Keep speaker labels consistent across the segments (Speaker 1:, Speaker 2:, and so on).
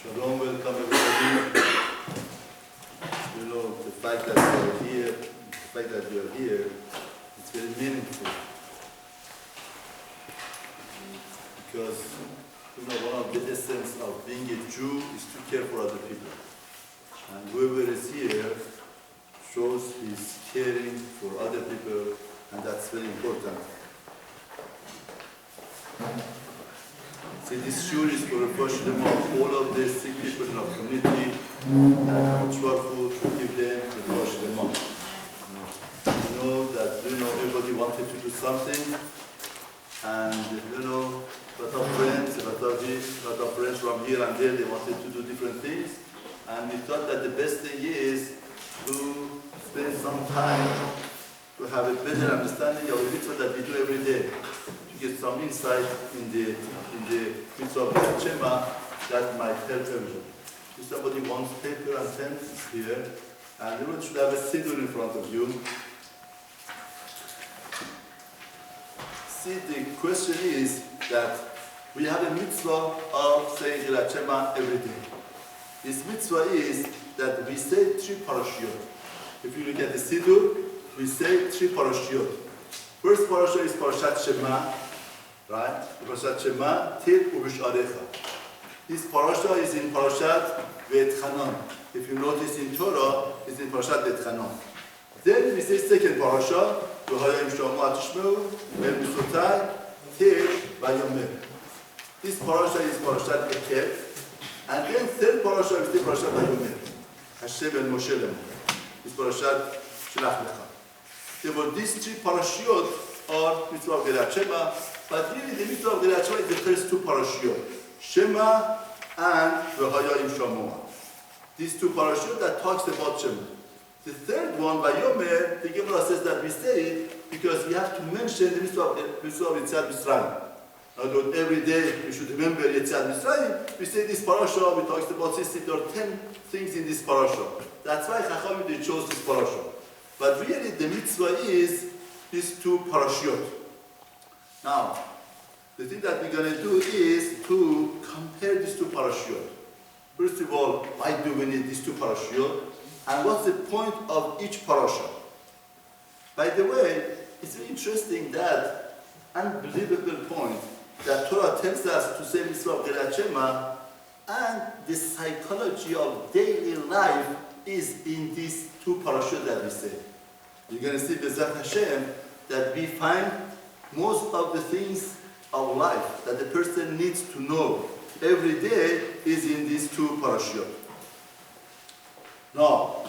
Speaker 1: Shalom, welcome everybody. You know, the fact that you are here, it's very meaningful. Because, you know, one of the essence of being a Jew is to care for other people. And whoever is here shows his caring for other people, and that's very important. See, this shiur is for all of the sick people in our community, spiritual food to give them to wash them up. You know that everybody wanted to do something, and a lot of friends from here and there, they wanted to do different things, and we thought that the best thing is to spend some time to have a better understanding of the mitzvah that we do every day, to get some insight in the mitzvah of Shema that might help everyone. If somebody wants paper and pen here, and everyone should have a siddur in front of you. See, the question is that we have a mitzvah of saying Shema every day. This mitzvah is that we say 3 parashiyot. If you look at the siddur, we say 3 parashiyot. First parasha is Parashat Shema, right? Parashat Shema, Til Ubisharecha. This parasha is in Parashat Ve'etchanan. If you notice in Torah, it's in Parashat Ve'etchanan. Then we say second parasha, Levyhayim Shema Tishmeu, El Misotai, Til Vayomer. This parasha is Parashat Ekev. And then third parasha is the Parashat Vayomer. Hashem El Moshe Lemo. This Parashat Shelach Lecha. Therefore, these 3 parashiyot are mitzvah of Gerat Shema, but really the mitzvah of Gerat Shema is the first 2 parashiyot, Shema and Levyhayim Shema. These 2 parashiyot that talks about Shema. The third one, Vayomer, the Gemara says that we say it because we have to mention the mitzvah of Yetziat Mitzrayim. Although every day we should remember Yetziat Mitzrayim, we say this parasha, we talk about 60 or 10 things in this parasha. That's why Chachamim they chose this parasha. But really the mitzvah is these 2 parashiyot. Now, the thing that we're going to do is to compare these 2 parashiyot. First of all, why do we need these 2 parashiyot? And what's the point of each parasha? By the way, it's very interesting that unbelievable point that Torah tells us to say mitzvah of Gerat Shema, and the psychology of daily life is in these 2 parashiyot that we say. You're going to see B'ezrat Hashem that we find most of the things of life that the person needs to know every day is in these 2 parashiyot. Now,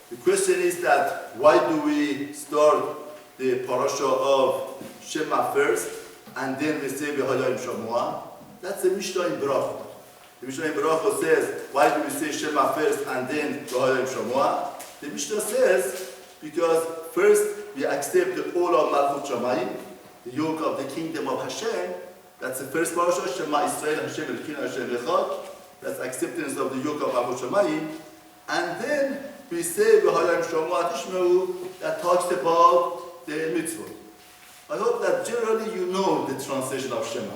Speaker 1: the question is that why do we start the parasha of Shema first and then we say Levyhayim Shema? That's the Mishnah in Berachot. The Mishnah in Berachot says, why do we say Shema first and then Levyhayim Shema? The Mishnah says, because first we accept the all of Malchut Shamayim, the yoke of the kingdom of Hashem. That's the first parasha, Shema Israel Hashem Elokeinu Hashem Echad. That's acceptance of the yoke of Malchut Shamayim. And then we say Levyhayim Shema Tishmeu, that talks about the mitzvot. I hope that generally you know the translation of Shema.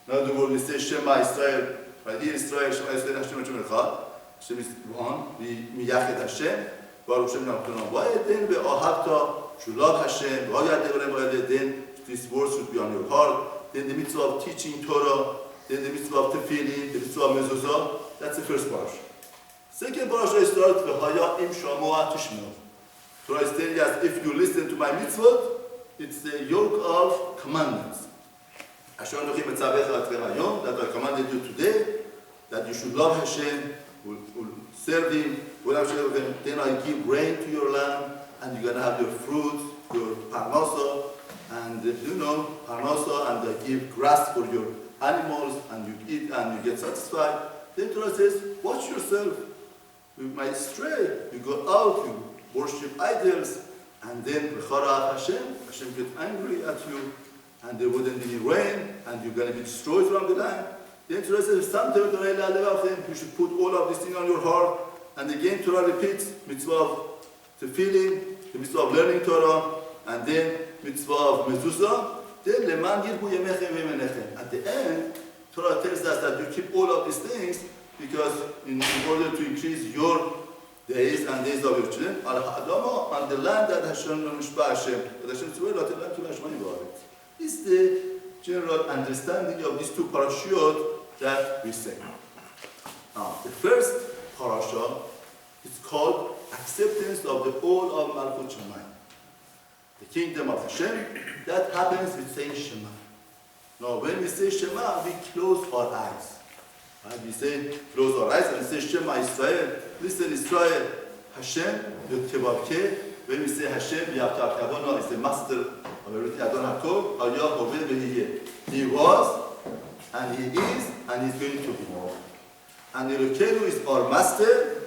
Speaker 1: In other words, we say Shema Israel, right here Israel, Shema Israel Hashem Elokeinu Echad. Hashem is one, we miyached Hashem. Baruch Shem Namtunan Vayet, then Ve'ahavta Shulav Hashem, Vayat Devarem Vayet, then these words should be on your heart. Then the mitzvah of teaching Torah, then the mitzvah of tefillin, the mitzvah of mezuzah. That's the first parasha. Second parasha is started Levyhayim Shema Tishmeu. Torah is telling us, if you listen to my mitzvot, it's the yoke of commandments. Asher Anochi Metzavecha Atchem Hayom, that I commanded you today, that you should love Hashem, will serve Him. Then I give rain to your land, and you're going to have your fruits, your parnasa, and parnasa, and I give grass for your animals, and you eat and you get satisfied. Then Torah says, watch yourself. You might stray. You go out, you worship idols, and then Hashem gets angry at you, and there wouldn't be any rain, and you're going to be destroyed from the land. Then Torah says, you should put all of these things on your heart. And again, Torah repeats mitzvah of tefillin, the mitzvah of learning Torah, and then mitzvah of mezuzah. Then leman yirbu yemechem ve'menechem. At the end, Torah tells us that you keep all of these things, because in order to increase your days and days of your children, Al-Ha'adama, on the land that Hashem Nushba Hashem, that Hashem Tzvah, is the general understanding of these two parashiyot that we say. Now, the first parasha is called acceptance of the whole of Malchut Shamayim, the kingdom of Hashem. That happens with saying Shema. Now, when we say Shema, we close our eyes. And we say, close our eyes and say Shema Israel. Listen, Israel, Hashem, Yotkebabke. When we say Hashem, we have to have Kavana is the master of everything. Adon HaKol, Aliyah Hoveh V'Hiyeh. He was, and he is, and he's going to be. And Elokeinu is our master.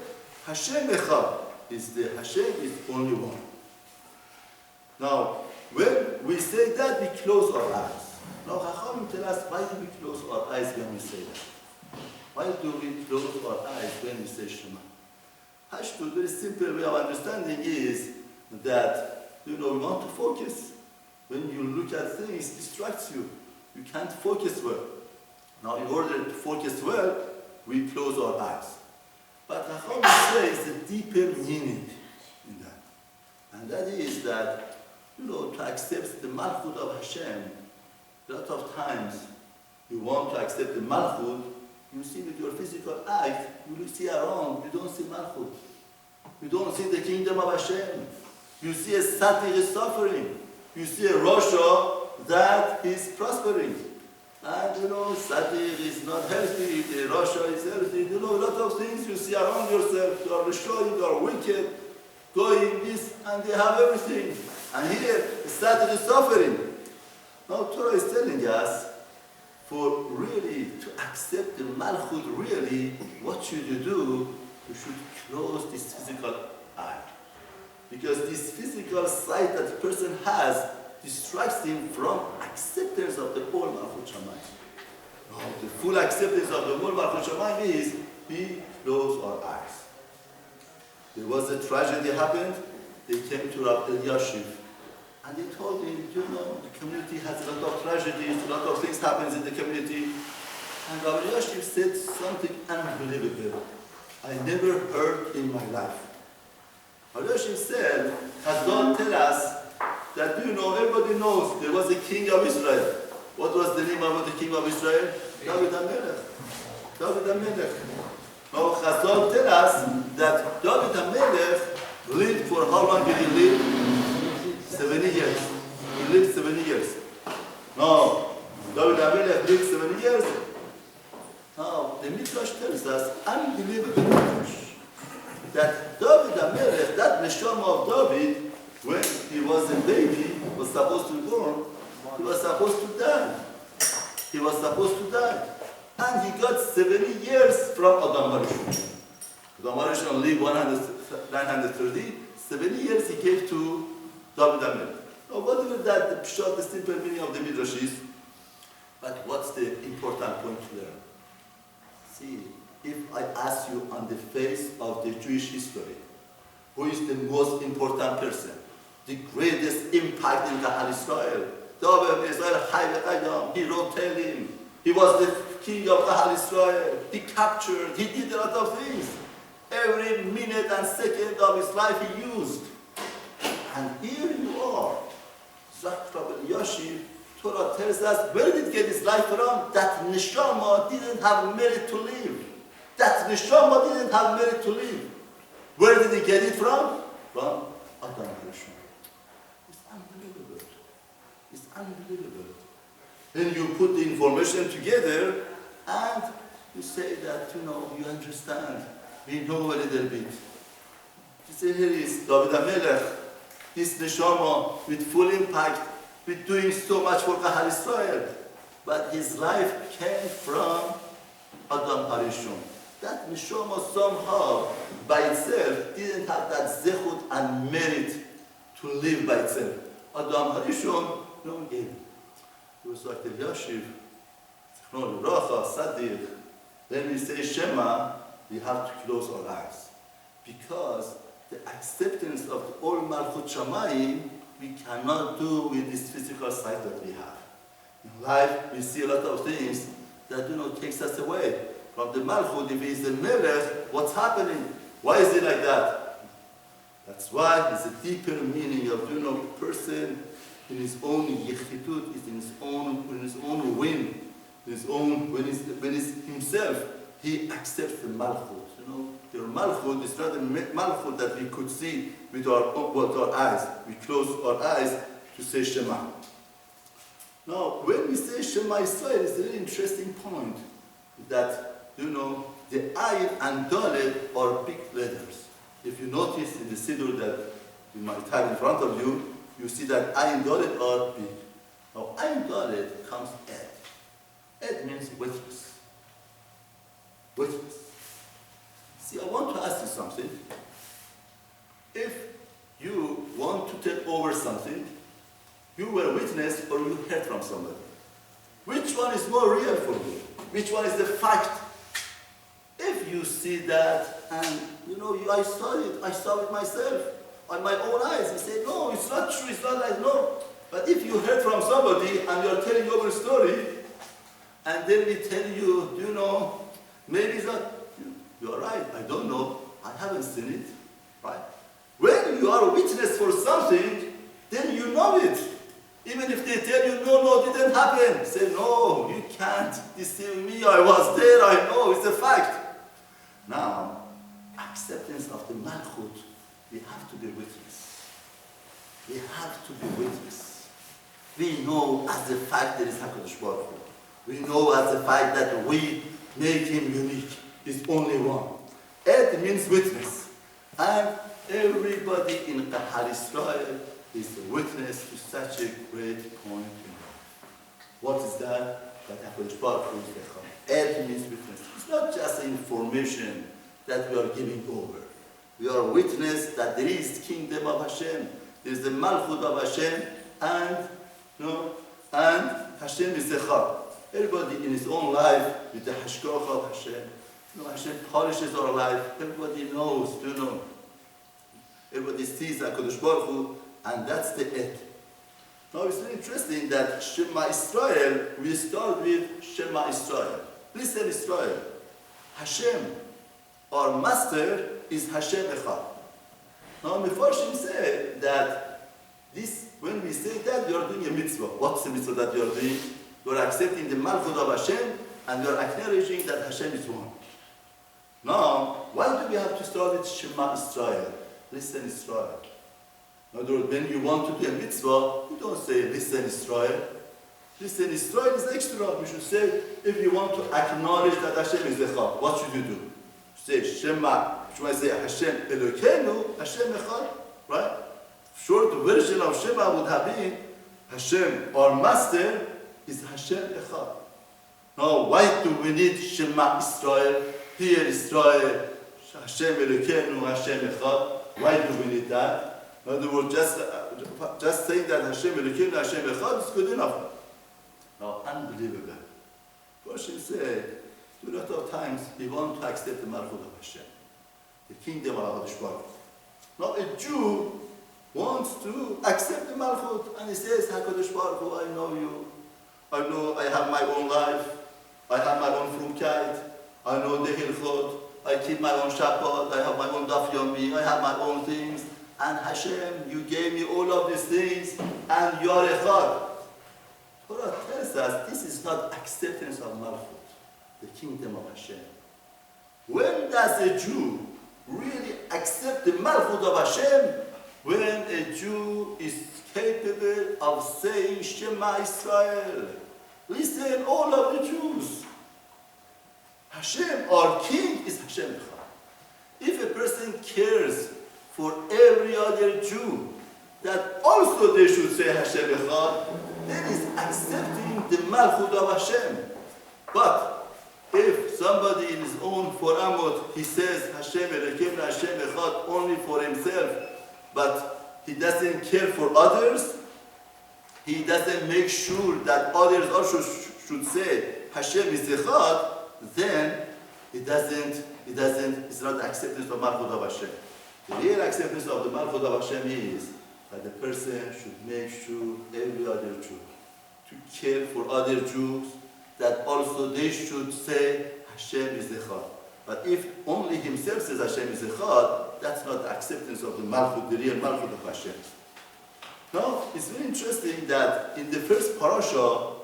Speaker 1: Hashem Echad is the Hashem is only one. Now, when we say that, we close our eyes. Now, Chachamim tell us, why do we close our eyes when we say that? Why do we close our eyes when we say Shema? Hashtud, very simple way of understanding is that, we want to focus. When you look at things, it distracts you. You can't focus well. Now, in order to focus well, we close our eyes. But Chachamim says a deeper meaning in that. And that is that, to accept the Malchut of Hashem, a lot of times you want to accept the Malchut, you see with your physical eye, you see around, you don't see Malchut. You don't see the kingdom of Hashem. You see a Satir is suffering. You see a Rasha that is prospering. And Satir is not healthy, the Rasha is healthy. A lot of things you see around yourself. You are Rasha, you are wicked, going this, and they have everything. And here, Satir is suffering. Now Torah is telling us, for really to accept the Malchut, really, what should you do? You should close this physical eye. Because this physical sight that the person has distracts him from acceptance of the whole Malchut Shamayim. Now, the full acceptance of the whole Malchut Shamayim is we close our eyes. There was a tragedy happened. They came to Rav Eliashiv. And they told him, the community has a lot of tragedies, a lot of things happens in the community. And Rabbi Eliashiv said something unbelievable. I never heard in my life. Rabbi Eliashiv said, Hazon tell us that, everybody knows there was a king of Israel. What was the name of the king of Israel? David HaMelech. David HaMelech. Now, Hazon tell us that David HaMelech lived for how long did he live? 70 years. He lived 70 years. Now, David HaMelech lived 70 years. Now, the Midrash tells us, unbelievable Midrash, that David HaMelech, that Neshama of David, when he was a baby, was supposed to be born, he was supposed to die. He was supposed to die. And he got 70 years from Adam Harishon. Adam Harishon lived 930. 70 years he gave to David HaMelech. Now, whatever that, the pshat, the simple meaning of the Midrash is, but what's the important point to learn? See, if I ask you on the face of the Jewish history, who is the most important person, the greatest impact in Kahal Israel, David Israel, he wrote Tehillim, he was the king of Kahal Israel, he captured, he did a lot of things. Every minute and second of his life he used. And here you are, Zakhrab Eliashiv, Torah tells us, where did he get his life from? That Neshama didn't have merit to live. That Neshama didn't have merit to live. Where did he get it from? From Adam Harishon. It's unbelievable. It's unbelievable. Then you put the information together and you say that, you understand. We know a little bit. You say, here is David HaMelech, this Neshama with full impact, with doing so much for Kahal Israel. But his life came from Adam Harishon. That Neshama somehow, by itself, didn't have that zechut and merit to live by itself. Adam Harishon, no one gave it. It was like the Eliashiv, Zichron Livracha, Sadiq. When we say Shema, we have to close our eyes. Because the acceptance of the all Malchut Shamayim, we cannot do with this physical sight that we have. In life, we see a lot of things that takes us away from the Malchut, if he is the Melech, what's happening? Why is it like that? That's why it's a deeper meaning of, person in his own yichitut, is in his own whim, in his own, when he's himself, he accepts the Malchut. Your Malchut is not a Malchut that we could see with our eyes. We close our eyes to say Shema. Now, when we say Shema Israel, it's a very interesting point that, the Ayin and Dalet are big letters. If you notice in the Siddur that you might have in front of you, you see that Ayin Dalet are big. Now, Ayin Dalet comes Ed. Ed means witness. Witness. See, I want to ask you something. If you want to take over something, you were a witness or you heard from somebody. Which one is more real for you? Which one is the fact? If you see that and I saw it myself on my own eyes, you say, no, it's not true, it's not like, no. But if you heard from somebody and you're telling over a story, and then we tell you, maybe it's not, you're right, I don't know, I haven't seen it, right? When you are a witness for something, then you know it. Even if they tell you, no, it didn't happen. Say, no, you can't deceive me, I was there, I know, it's a fact. Now, acceptance of the Malchut, we have to be witness. We have to be witness. We know as a fact there is HaKadosh Baruch Hu. We know as a fact that we make him unique. He's only one. Ed means witness. And everybody in Kahal Israel is a witness to such a great point in life. What is that? That HaKadosh Baruch Hu is the Ed means witness. It's not just information that we are giving over. We are witness that there is kingdom of Hashem. There is the Malchut of Hashem, and Hashem is Echad. Everybody in his own life with the Hashkoch of Hashem. Hashem polishes our life. Everybody knows, Everybody sees HaKadosh Baruch Hu, and that's the Ed. Now it's very interesting that Shema Israel, we start with Shema Israel. Listen, Israel. Hashem, our master, is Hashem Echad. Now Mefarshim say that when we say that, we are doing a mitzvah. What's the mitzvah that we are doing? We are accepting the Malchut of Hashem, and we are acknowledging that Hashem is one. Now, why do we have to start with Shema Israel? Listen, Israel. In other words, when you want to do a mitzvah, you don't say, listen, Israel. Listen, Israel is extra. We should say, if you want to acknowledge that Hashem is Echad, what should you do? Say, Shema. Should I say, Hashem Elokeinu, Hashem Echad? Right? Short version of Shema would have been, Hashem, our master, is Hashem Echad. Now, why do we need Shema Israel? Here, Israel, Hashem Elokeinu, Hashem Echad. Why do we need that? In other words, just saying that Hashem Elokeinu, Hashem Echad is good enough. Now, unbelievable. Hashem said, a lot of times we want to accept the Malchut of Hashem, the kingdom of HaKadosh Baruch Hu. Now, a Jew wants to accept the Malchut, and he says, HaKadosh Baruch Hu, I know you. I know I have my own life. I have my own frumkeit. I know the Hilchot. I keep my own Shabbat. I have my own Daf Yomi. I have my own things. And Hashem, you gave me all of these things, and you are Echad. Torah tells us this is not acceptance of Malchut, the kingdom of Hashem. When does a Jew really accept the Malchut of Hashem? When a Jew is capable of saying Shema Israel. Listen, all of the Jews. Hashem, our king, is Hashem Echad. If a person cares for every other Jew that also they should say Hashem Echad, then he's accepting the Malchut of Hashem. But if somebody in his own foramot, he says Hashem Elokeinu, Hashem Echad only for himself, but he doesn't care for others, he doesn't make sure that others also should say Hashem is Echad, then it's not acceptance of Malchut of Hashem. The real acceptance of the Malchut of Hashem is that the person should make sure every other Jew to care for other Jews, that also they should say Hashem is Echad. But if only himself says Hashem is Echad, that's not the acceptance of the Malchut, the real Malchut of Hashem. Now, it's very interesting that in the first parasha,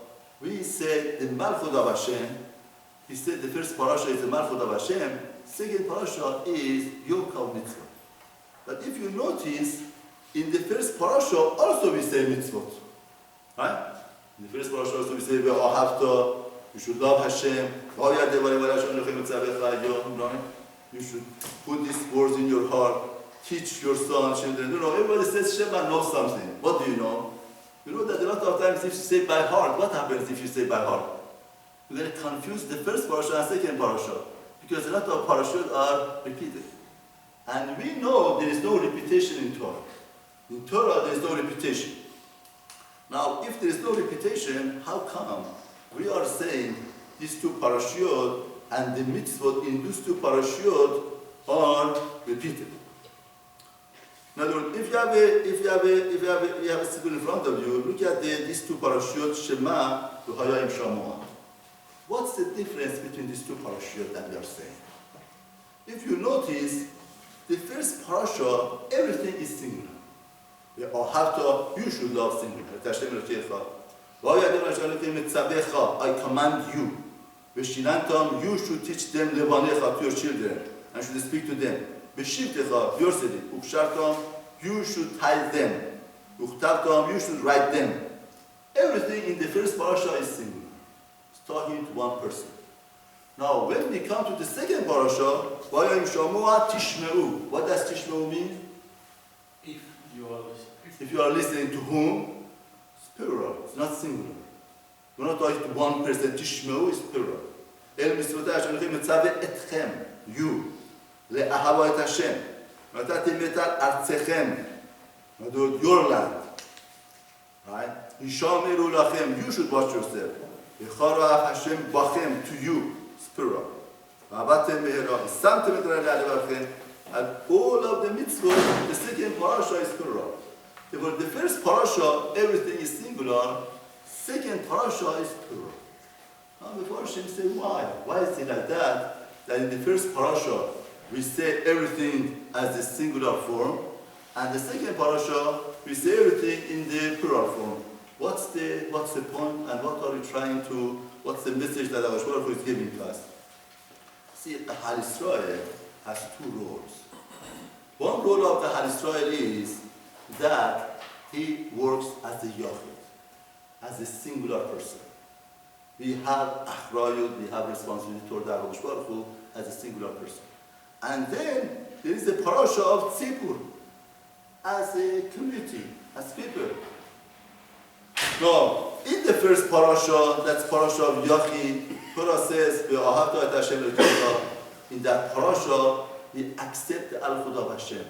Speaker 1: we said the Malchut of Hashem. He said the first parasha is the Malchut of Hashem. Second parasha is Yokal Mitzvah. But if you notice, in the first parasha also we say mitzvot. Right? In the first parasha also we say Ve'ahavta, you should love Hashem. You should put these words in your heart. Teach your son, children. You know, everybody says Shema knows something. What do you know? You know that a lot of times if you say by heart, what happens if you say by heart? You're going to confuse the first parasha and second parasha. Because a lot of parashas are repeated. And we know there is no repetition in Torah. In Torah there is no repetition. Now, if there is no repetition, how come we are saying these two parashiyot and the mitzvot in these two parashiyot are repeated? In other words, if you have a siddur in front of you, look at these two parashiyot, Shema, Levyhayim, Shema. What's the difference between these two parashiyot that we are saying? If you notice, the first parasha, everything is singular. You should love singular. I command you. You should teach them to your children and should speak to them. You should tithe them. You should write them. Everything in the first parasha is singular. It's talking to one person. Now, when we come to the second parasha, what does tishmeu mean? If you are listening to whom? It's plural, it's not singular. We're not talking to one person, tishmeu is plural. You. Le'ahava et Hashem. Your land. Right? You should watch yourself. Hashem bachem to you. It's plural. And all of the mitzvot, the second parasha is plural. For the first parasha, everything is singular. Second parasha is plural. Now before Hashem say why? Why is it like that? That in the first parasha, we say everything as the singular form, and the second parasha, we say everything in the plural form. What's the point, and what are we trying to, what's the message that our Baruch Hu is giving to us? See, the Har Yisrael has two roles. One role of the Har Yisrael is that he works as a Yachid, as a singular person. We have Achrayut, we have responsibility toward our Baruch Hu as a singular person. And then there is the parasha of Tzipur, as a community, as people. Now, in the first parasha, that's parasha of Yachid, Torah says, Ve'ahavta et Hashem Elokecha. In that parasha, we accept the Alchut of Hashem.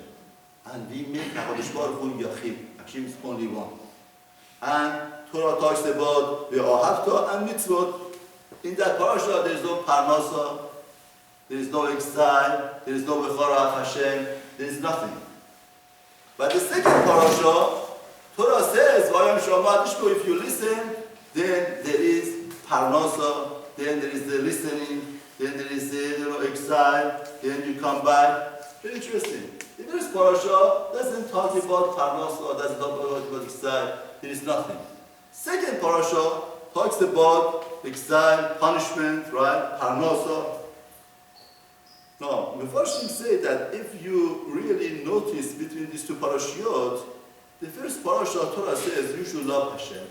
Speaker 1: And we make HaKadosh Baruch Hu Yachid. Hashem is only one. And Torah talks about Ve'ahavta and mitzvot. In that parasha, there is no parnasa, there is no exile, there is no Bechara of Hashem, there is nothing. But the second parasha, Torah says, if you listen, then there is parnasa, then there is the listening, then there is the exile, then you come back. Very interesting. The first parasha doesn't talk about parnasa, doesn't talk about exile, there is nothing. Second parasha talks about exile, punishment, right? Parnasa. Now, the first thing say that if you really notice between these two parashiyot, the first parasha Torah says you should love Hashem,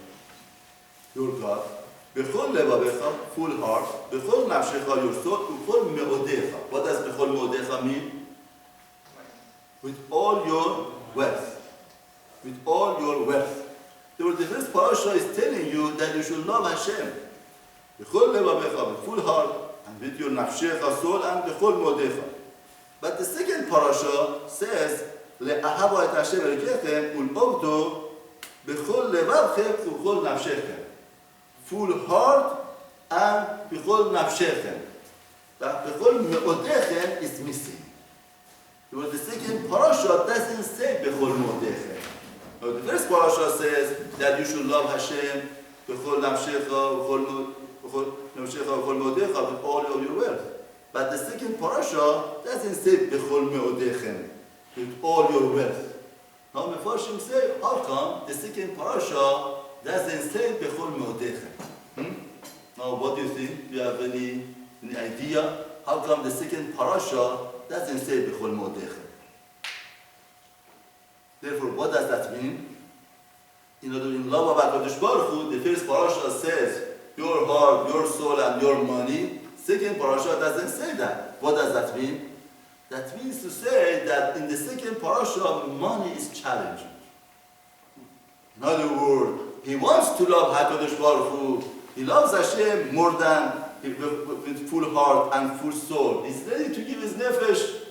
Speaker 1: your God, b'chol levavecha, full heart, b'chol nafshecha, your soul, b'chol me'odecha. What does b'chol me'odecha mean? With all your wealth. With all your wealth. Therefore, the first parasha is telling you that you should love Hashem. B'chol levavecha, with full heart, and with your nafshecha, soul, and b'chol me'odecha. But the second parasha says, le'ahava et Hashem Elokechem ul'ovdo b'chol levavchem u'chol nafshechem. Full heart and b'chol nafshechem. But b'chol me'odechem is missing. Because the second parasha doesn't say b'chol me'odechem. The first parasha says that you should love Hashem b'chol nafshecha, with all of your wealth. But the second parasha doesn't say bechol me'odechem, with all your wealth. Now the Mefarshim say, how come the second parasha doesn't say bechol me'odechem? Now what do you think? Do you have any idea? How come the second parasha doesn't say bechol me'odechem? Therefore, what does that mean? In love of HaKadosh Baruch Hu, the first parasha says your heart, your soul, and your money. Second parasha doesn't say that. What does that mean? That means to say that in the second parasha, money is challenging. In other words, he wants to love HaKadosh Baruch Hu. He loves Hashem more than with full heart and full soul. He's ready to give his nefesh.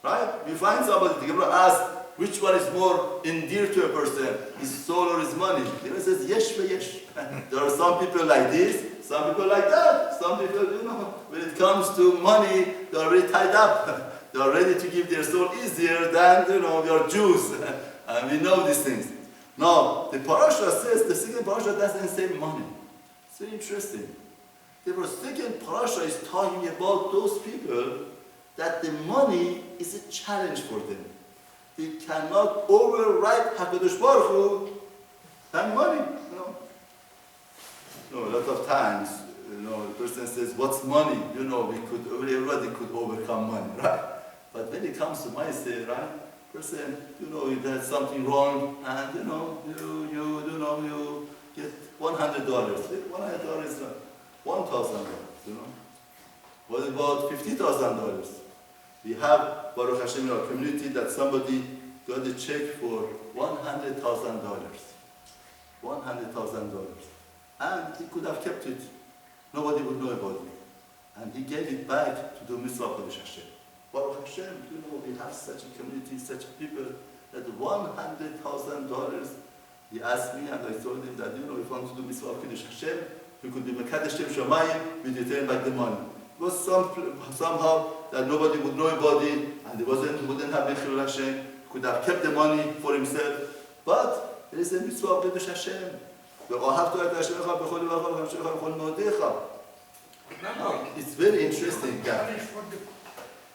Speaker 1: Right? You find somebody, the Gemara asks, which one is more endear to a person, his soul or his money? The Gemara says, yesh yesh. There are some people like this, some people like that. Some people, when it comes to money, they are already tied up. They are ready to give their soul easier than, we are Jews. And we know these things. Now, the parasha says, the second parasha doesn't say money. It's very interesting. The second parasha is talking about those people that the money is a challenge for them. They cannot override HaKadosh Baruch Hu and money. A lot of times, the person says, what's money? Everybody could overcome money, right? But when it comes to money, say, right? Person, if there's something wrong, and you get $100. $100 is $1,000. What about $50,000? We have, Baruch Hashem, in our community that somebody got a check for $100,000. $100,000. And he could have kept it. Nobody would know about it. And he gave it back to the mitzvah of Hashem. Baruch Hashem, we have such a community, such people, that $100,000, he asked me, and I told him that, if we want to do mitzvah of Hashem, we could be Mekadesh Shemayim, we return back the money. It was somehow that nobody would know about it, and he wouldn't have Mechil Hashem, could have kept the money for himself. But there is a mitzvah of Kiddush Hashem. It's very interesting.
Speaker 2: For the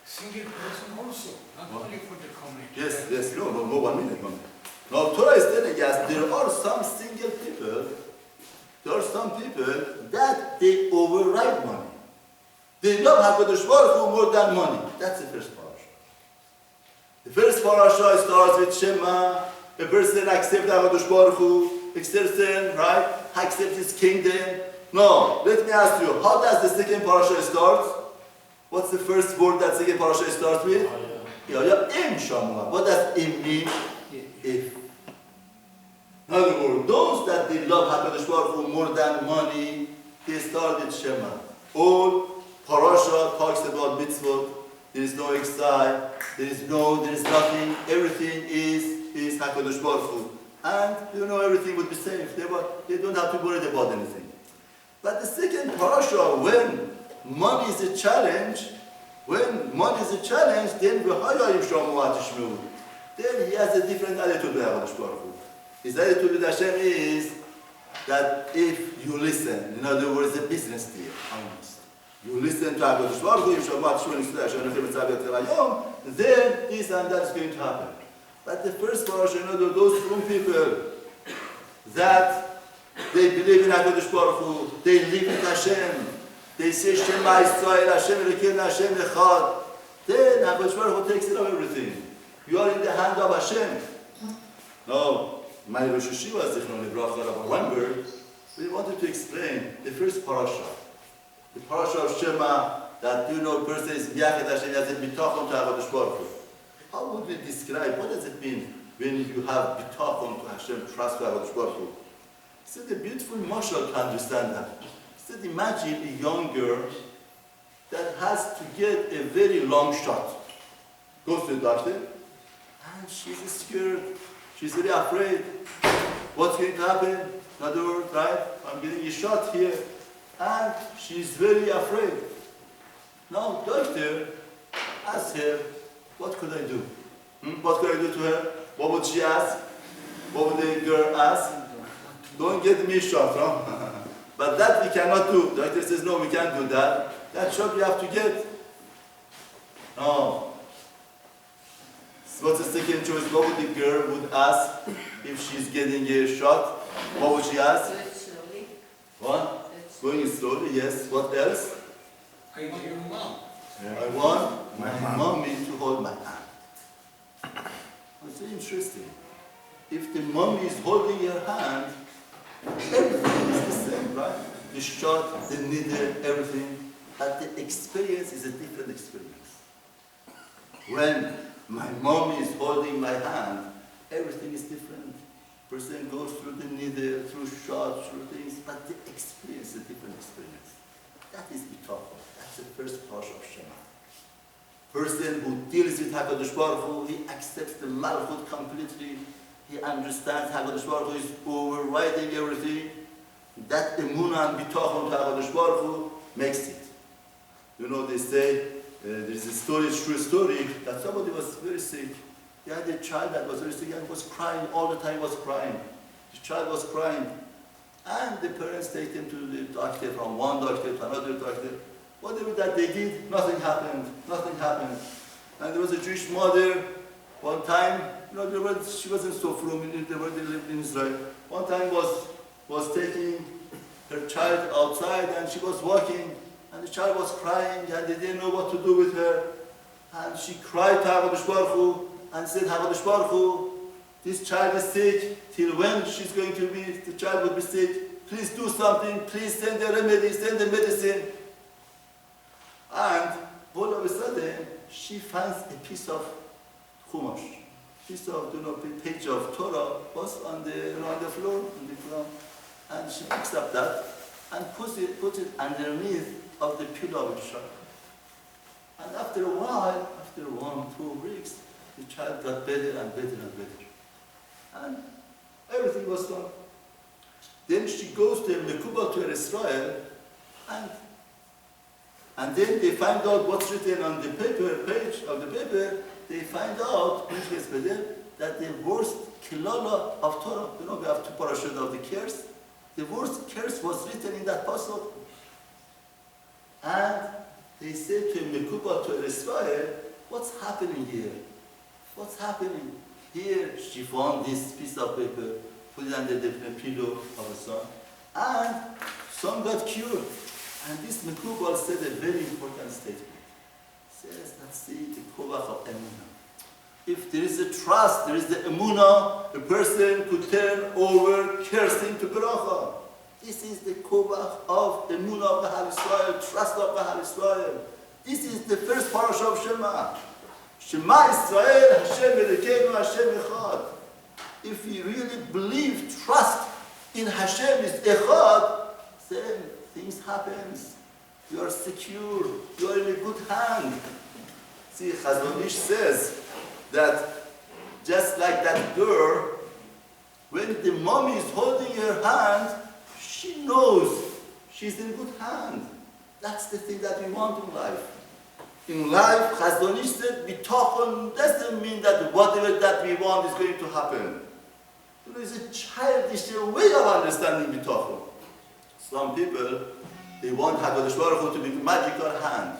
Speaker 2: single person also, not only for the community.
Speaker 1: Yes, no, 1 minute. Now, Torah is telling us there are some single people, that they override money. They love HaKadosh Baruch Hu more than money. That's the first parasha. The first parasha starts with Shema. A person accepts HaKadosh Baruch Hu, accepts him, right? Accepts his kingdom. No, let me ask you, how does the second parasha start? What's the first word that second parasha starts with? Im Shamua. What does im mean? If. In other words, those that they love HaKadosh Baruch Hu more than money, they start with Shema. All parasha talks about mitzvot. There is no exile. There is nothing. Everything is HaKadosh Baruch Hu. And everything would be safe. They don't have to worry about anything. But the second parasha, when money is a challenge, then then he has a different attitude with HaKadosh Baruch Hu. His attitude with Hashem is that if you listen, in other words, a business deal, you listen to HaKadosh Baruch Hu, then this and that is going to happen. But the first parasha, those from people that they believe in HaKadosh Baruch Hu, they live with Hashem, they say Shema Yisrael, Hashem Elokeinu, Hashem Echad, then HaKadosh Baruch Hu takes care of everything. You are in the hand of Hashem. Now, my Rosh Hashiva, Zichron Lebracha, one word, we wanted to explain the first parasha. The parasha of Shema, that person is Yachid Hashem, has a bitachon to HaKadosh Baruch Hu. How would we describe, what does it mean when you have bitachon to Hashem, trust to HaKadosh Baruch Hu? It's a beautiful mashal to understand that. Said, imagine a young girl that has to get a very long shot. Goes to the doctor, and she's scared. She's very afraid. What's going to happen? In other words, right? I'm getting a shot here. And she's very afraid. Now, doctor asks her, what could I do? What could I do to her? What would she ask? What would the girl ask? Don't get me shot, huh? But that we cannot do. The doctor says, no, we can't do that. That shot you have to get. No. What's the second choice? What would the girl would ask if she's getting a shot? What would she ask?
Speaker 3: Do it slowly.
Speaker 1: What? Going slowly, yes. What else?
Speaker 2: I want your mom.
Speaker 1: I want my mommy to hold my hand. It's very interesting. If the mommy is holding your hand, everything is the same, right? The shot, the needle, everything. But the experience is a different experience. When my mommy is holding my hand, everything is different. Person goes through the needle, through shots, through things, but the experience is a different experience. That is bitachon. That's the first part of Shema. Person who deals with HaKadosh Baruch Hu, he accepts the Malchut completely. He understands HaKadosh Baruch Hu is overriding everything. That emunah and bitachon to HaKadosh Baruch Hu makes it. You know, they say, there's a story, true story, that somebody was very sick. He had a child that was very sick and was crying, all the time was crying. The child was crying. And the parents take him to the doctor, from one doctor to another doctor. Whatever that they did, nothing happened, nothing happened. And there was a Jewish mother, one time, you know, she wasn't so frum, they lived in Israel. One time was taking her child outside and she was walking and the child was crying and they didn't know what to do with her. And she cried to HaKadosh Baruch Hu and said, HaKadosh Baruch Hu, this child is sick, till when she's going to be, the child will be sick. Please do something, please send the remedy, send the medicine. And all of a sudden, she finds a piece of chumash, piece of, page of Torah was on the floor, on the ground. And she picks up that and puts it underneath of the pillow of the child. And after a while, after 1-2 weeks, the child got better and better and better. And everything was done. Then she goes to Mekubal to Israel, and then they find out what's written on the page of the paper. They find out, which gets better, that the worst kilala of Torah, we have 2 parashot of the curse. The worst curse was written in that pasuk. And they said to Mekubal to Israel, what's happening here? What's happening? Here she found this piece of paper, put it under the pillow of the son, and son got cured. And this Mekubal said a very important statement. He says, let's see the kovach of emunah. If there is a trust, there is the emunah, a person could turn over cursing to beracha. This is the kovach of emunah of Bahal Yisrael, trust of Bahal Yisrael. This is the first parasha of Shema. Shema Yisrael, Hashem Elokeinu, Hashem Echad. If you really believe, trust in Hashem is Echad, then things happen. You are secure. You are in a good hand. See, Chazon Ish says that just like that girl, when the mommy is holding her hand, she knows she's in good hand. That's the thing that we want in life. In life, Chazon Ish said, bitachon doesn't mean that whatever that we want is going to happen. It's a childish way of understanding bitachon. Some people, they want HaKadosh Baruch Hu to be magical hand,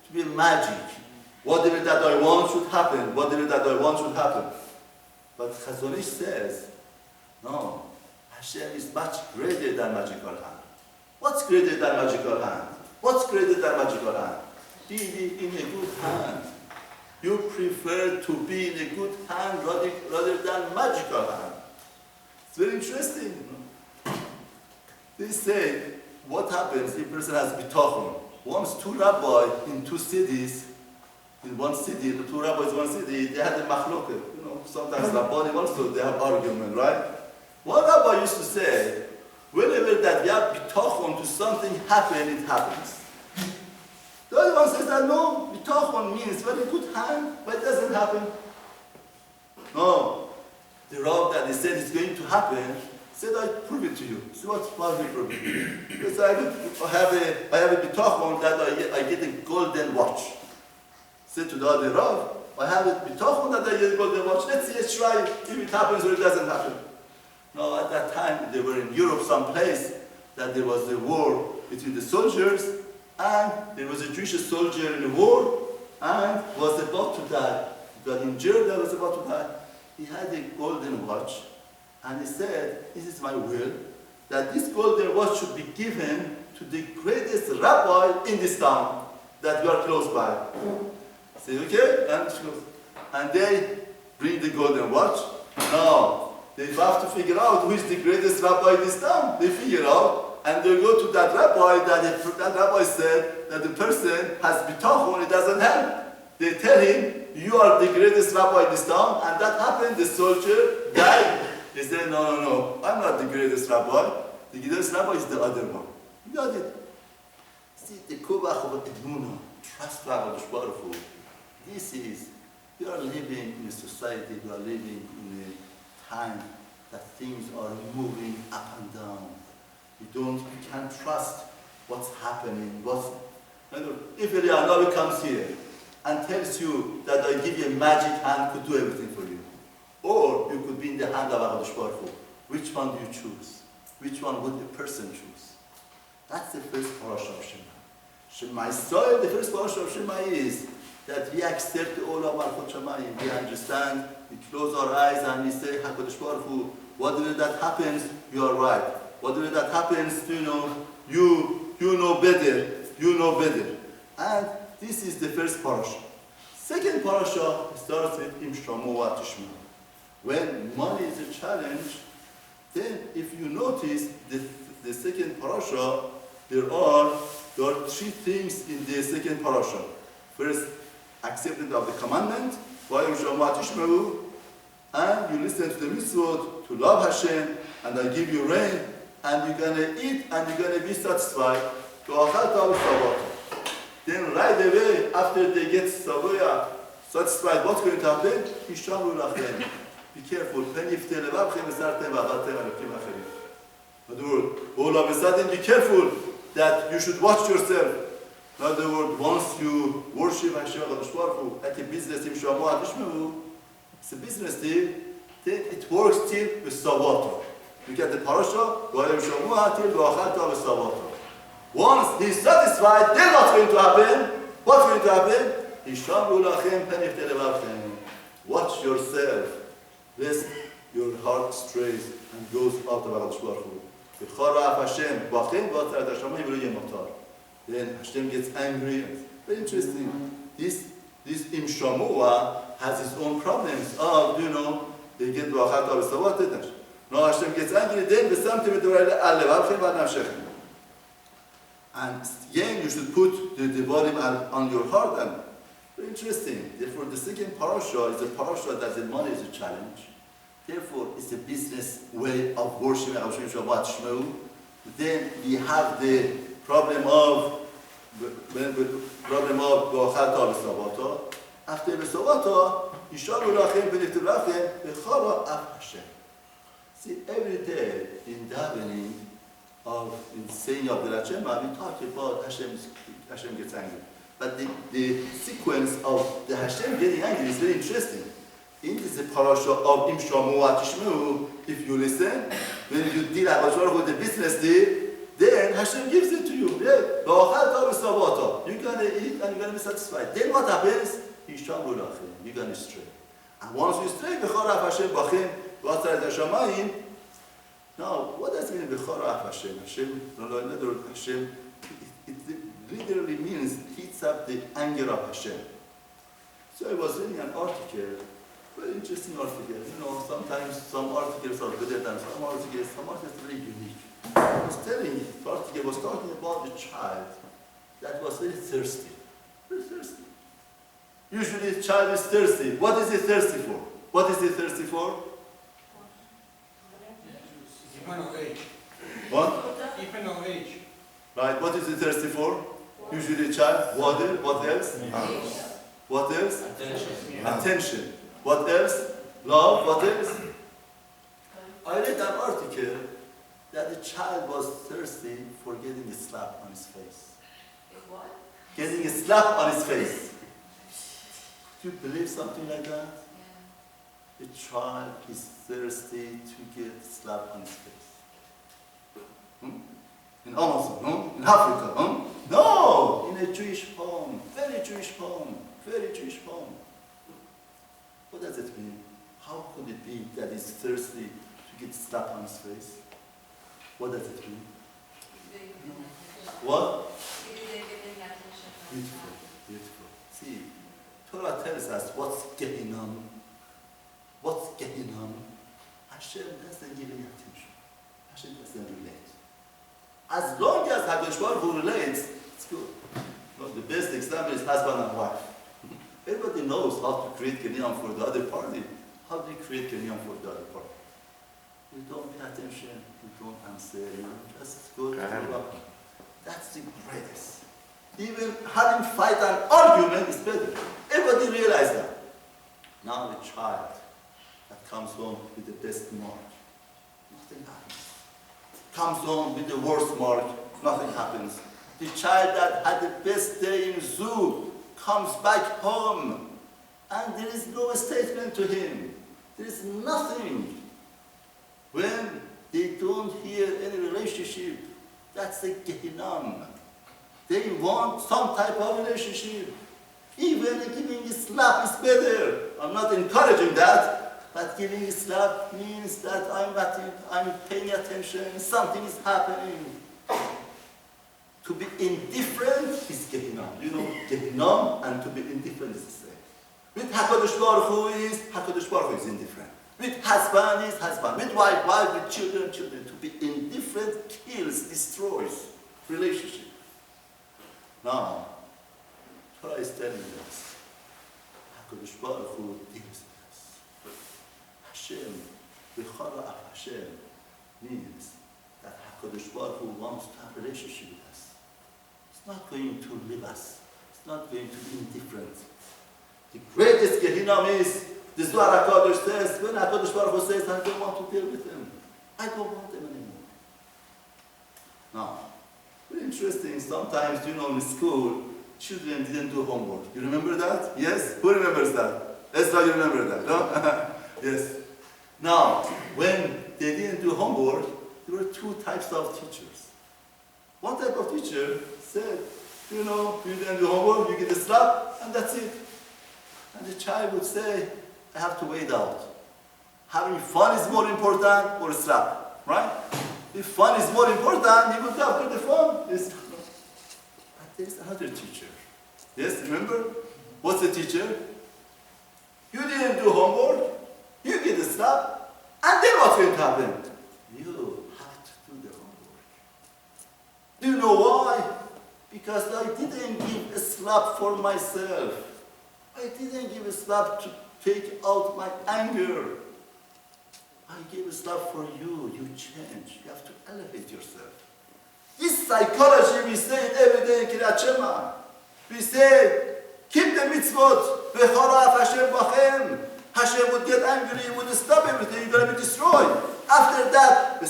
Speaker 1: to be magic. Whatever that I want should happen. Whatever that I want should happen. But Chazon Ish says, no, Hashem is much greater than magical hand. What's greater than magical hand? What's greater than magical hand? Be in a good hand. You prefer to be in a good hand rather than magical hand. It's very interesting. They say, what happens if a person has bitachon? Once 2 rabbis in 2 cities, in one city, the 2 rabbis in one city, they had a machloket. Sometimes rabbanim also, they have argument, right? One rabbi used to say, whenever that we have bitachon to something happen, it happens. The other one says that no, bitachon means very good hand, but it doesn't happen. No. The Rav that he said it's going to happen, said I prove it to you. So what's the prove it? Because I have a bitachon that I get a golden watch. Said to the other Rav, I have a bitachon that I get a golden watch. Let's try if it happens or it doesn't happen. No, at that time they were in Europe someplace, that there was a war between the soldiers, and there was a Jewish soldier in the war, and was about to die. He got injured and was about to die. He had a golden watch, and he said, this is my will, that this golden watch should be given to the greatest rabbi in this town that we are close by. Say, okay? And they bring the golden watch. Now, they have to figure out who is the greatest rabbi in this town. They figure out, and they go to that rabbi, that rabbi said that the person has bitachon, it doesn't help. They tell him, you are the greatest rabbi in this town, and that happened, the soldier died. He said, no, I'm not the greatest rabbi. The greatest rabbi is the other one. You got it. See, the kovach of emunah, trust HaKadosh Baruch Hu. This is, we are living in a society, we are living in a time that things are moving up and down. You can't trust what's happening. If a Navi comes here and tells you that I give you a magic hand to do everything for you, or you could be in the hand of HaKadosh Baruch Hu, which one do you choose? Which one would the person choose? That's the first parasha of Shema. Shema Yisrael, the first parasha of Shema is that we accept the Olam Malchut Shamayim. We understand, we close our eyes and we say, HaKadosh Baruch Hu, whatever that happens, you are right. Whatever that happens, you know better. And this is the first parasha. Second parasha starts with Im Shamu wa Tishma. When money is a challenge, then if you notice the second parasha, there are three things in the second parasha. First, acceptance of the commandment, and you listen to the mitzvot, to love Hashem, and I give you rain, and you're going to eat, and you're going to be satisfied. Then right away, after they get satisfied, what's going to happen? Be careful. In other words, all of a sudden be careful that you should watch yourself. In other words, once you worship Hashem like a business, it's a business deal, then it works till with Savato. You get the parasha, once he's satisfied, then what's going to happen? What's going to happen? Watch yourself, lest your heart strays and goes out of HaKadosh Then Hashem gets angry. Very interesting. This Im Shamua has its own problems. They get Ba'achat Avesavot. Now Hashem gets angry, then the something with the and again, you should put the volume on your heart. And very interesting. Therefore, the second parasha is a parasha that the money is a challenge. Therefore, it's a business way of worshiping Hashem Shabbat Shemu. Then we have the problem of Ba'achat Avesavot. After Avesavot, Yisharu Lachem V'Niftu Lachem V'Chara Af Hashem. See, every day in davening, in saying of the Shema, we talk about Hashem gets angry. But the sequence of the Hashem getting angry is very interesting. In this parasha of Im Shamu wa Tishmu, if you listen, when you deal with the business deal, then Hashem gives it to you. You're going to eat and you're going to be satisfied. Then what happens? You're going to stray. And once you stray, now, what does it mean, Hashem? Hashem, it literally means heats up the anger of Hashem. So I was reading an article, very interesting article. Sometimes some articles are better than some articles are very unique. I was telling the article was talking about a child that was very thirsty. Very thirsty. Usually a child is thirsty. What is he thirsty for? What is he thirsty for?
Speaker 2: Depend on age.
Speaker 1: What?
Speaker 2: Depend on age.
Speaker 1: Right, what is he thirsty for? Usually a child. Water. What else? What else? Attention. What else? Love. What else? I read an article that the child was thirsty for getting a slap on his face.
Speaker 3: What?
Speaker 1: Getting a slap on his face. Do you believe something like that? A child is thirsty to get slapped on his face. in Amazon, no? In Africa, no? No! In a Jewish home, very Jewish home, very Jewish home. What does it mean? How could it be that he's thirsty to get slapped on his face? What does it mean? What? Beautiful, beautiful. See, Torah tells us what's Gehinnom. What's Gehinnom? Hashem doesn't give any attention. Hashem doesn't relate. As long as HaKadosh Baruch Hu relates, it's good. Well, the best example is husband and wife. Everybody knows how to create Gehinnom for the other party. How do you create Gehinnom for the other party? You don't pay attention, you don't answer, you just go to the welcome. That's the greatest. Even having fight and argument is better. Everybody realizes that. Now the child that comes home with the best mark, nothing happens. Comes home with the worst mark, nothing happens. The child that had the best day in zoo comes back home and there is no statement to him. There is nothing. When they don't hear any relationship, that's a Gehinnom. They want some type of relationship. Even giving a slap is better. I'm not encouraging that, but giving a slap means that I'm paying attention, something is happening. To be indifferent is Gehinnom. You know, Gehinnom and to be indifferent is the same. With HaKadosh Baruch Hu is indifferent. With husband is husband. With wife, with children. To be indifferent kills, destroys relationship. Now, Torah is telling us, HaKadosh Baruch Hu deals with us. Hashem, the Harav Hashem, means that HaKadosh Baruch Hu wants to have a relationship with us. It's not going to leave us. It's not going to be indifferent. The greatest Gehinnom is, the Zohar HaKadosh says, when HaKadosh Baruch Hu says, I don't want to deal with them. I don't want them anymore. Now, very interesting, sometimes, in school, children didn't do homework. You remember that? Yes? Who remembers that? Ezra, you remember that, no? Yes. Now, when they didn't do homework, there were two types of teachers. One type of teacher said, you didn't do homework, you get a slap, and that's it. And the child would say, I have to wait out. Having fun is more important or a slap, right? If fun is more important, he would go after the fun. But there's another teacher. Yes, remember? What's the teacher? You didn't do homework, you get a slap, and then what's going to happen? You have to do the homework. Do you know why? Because I didn't give a slap for myself. I didn't give a slap to take out my anger. I gave a slap for you. You change. You have to elevate yourself. This psychology we say it every day in Kriyat Shema. We say, keep the mitzvot. Harav Hashem bachem. Hashem would get angry. He would stop everything. You're going to be destroyed. After that,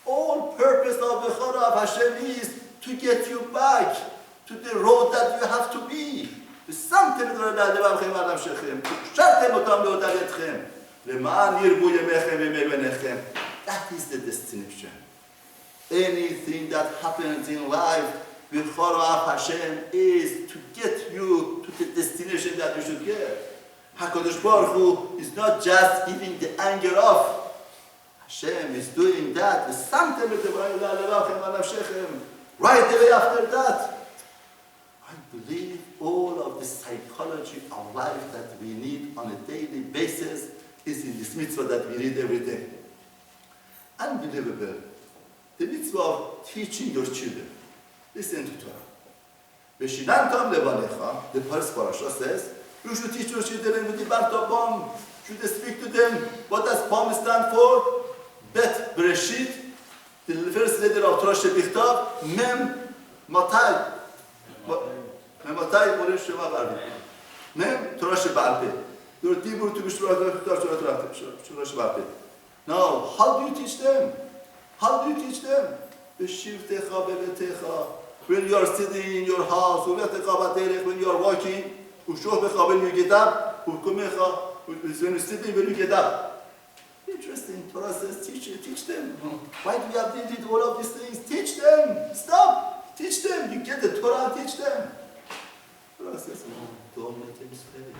Speaker 1: all purpose of Harav Hashem is to get you back to the road that you have to be. That is the destination. Anything that happens in life with Harav Hashem is to get you to the destination that you should get. HaKadosh Baruch Hu is not just giving the anger off. Hashem is doing that. Right away after that. I believe all of the psychology of life that we need on a daily basis is in this mitzvah that we read every day. Unbelievable. The mitzvah of teaching your children. Listen to Torah. Veshinantam levanecha, the first parasha says, you should teach your children with the Barta Pom. You should speak to them. What does Pom stand for? Bet Bereshit, the first letter of Torah Shebichtav, Mem Matai. Matai Moresh Shema Barbi. Mem Torah Shebalpe. Your Tibur to be Torah Shebalpe. Now, how do you teach them? How do you teach them? When you are sitting in your house, when you are walking, when you get up, when you sitting, when you get up. You interesting. Torah says, teach them. Why do we have to do all of these things? Teach them. Stop. Teach them. You get the Torah and teach them. Torah says, no, don't make a mistake.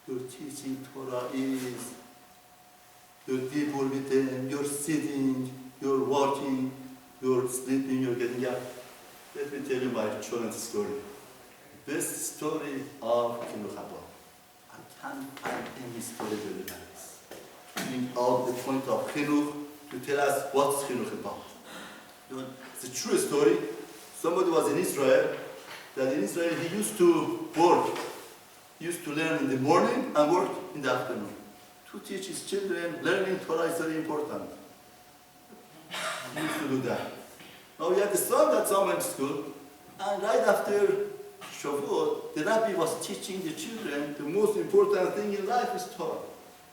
Speaker 1: Your teaching Torah is you're deeper with them, you're sitting, you're walking, you're sleeping, you're getting up. Let me tell you my children's story. Best story of Chinuch Haba. I can't find any story better than this. Bring out the point of Chinuch to tell us what's Chinuch about. You know, it's a true story. Somebody was in Israel, that in Israel he used to work. He used to learn in the morning and work in the afternoon. To teach his children, learning Torah is very important. He used to do that. Now we had the son that son went to school, and right after Shavuot, the rabbi was teaching the children the most important thing in life is Torah.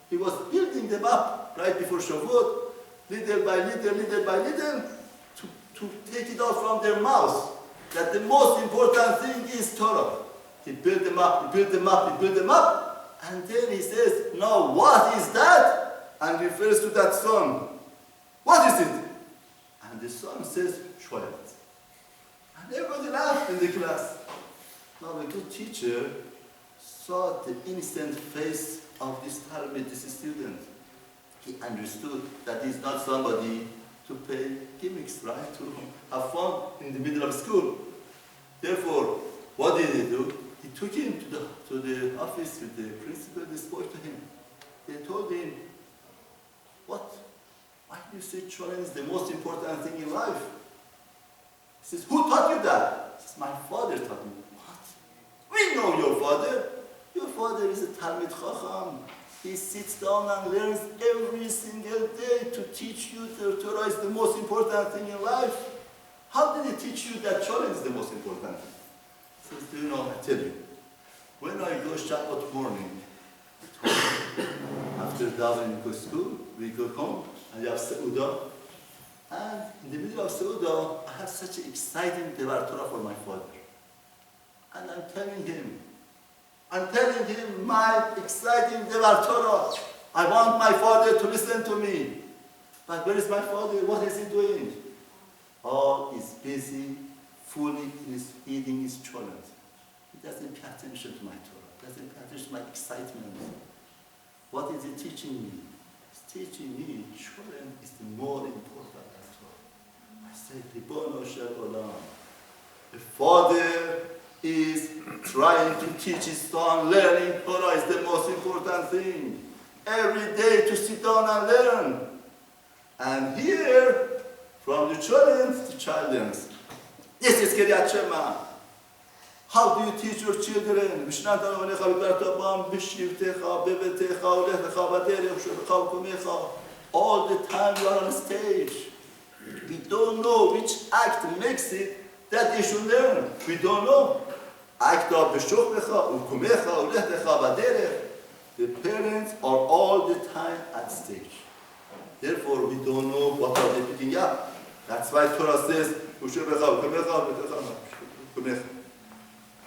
Speaker 1: He was building them up right before Shavuot, little by little, to take it out from their mouths, that the most important thing is Torah. He built them up, and then he says, now what is that? And refers to that son. What is it? And the son says, Shoyat. And everybody laughed in the class. Now a good teacher saw the innocent face of this Talmud, this student. He understood that he's not somebody to play gimmicks, right? To have fun in the middle of school. Therefore, what did he do? He took him to the office with the principal. They spoke to him. They told him, what? Why do you say children is the most important thing in life? He says, who taught you that? He says, my father taught me. What? We know your father. Your father is a Talmid Chacham. He sits down and learns every single day to teach you that Torah is the most important thing in life. How did he teach you that children is the most important thing? He says, do you know, I tell you, when I go Shabbat morning, after davening to school, we go home and we have Seudah. And in the middle of Seudah, I have such an exciting Devar Torah for my father. And I'm telling him my exciting Devar Torah. I want my father to listen to me. But where is my father? What is he doing? All is busy, fully feeding his children. He doesn't pay attention to my Torah. Doesn't pay attention to my excitement. What is he teaching me? He's teaching me children is the more important than Torah. I say, Ribono Shel Olam. The father is trying to teach his son, learning Torah is the most important thing. Every day to sit down and learn. And here, from the children, the child learns. This is Kiryat Shema. How do you teach your children? All the time you are on stage. We don't know which act makes it that they should learn. We don't know. The parents are all the time at stage. Therefore, we don't know what are they picking up. That's why Torah says,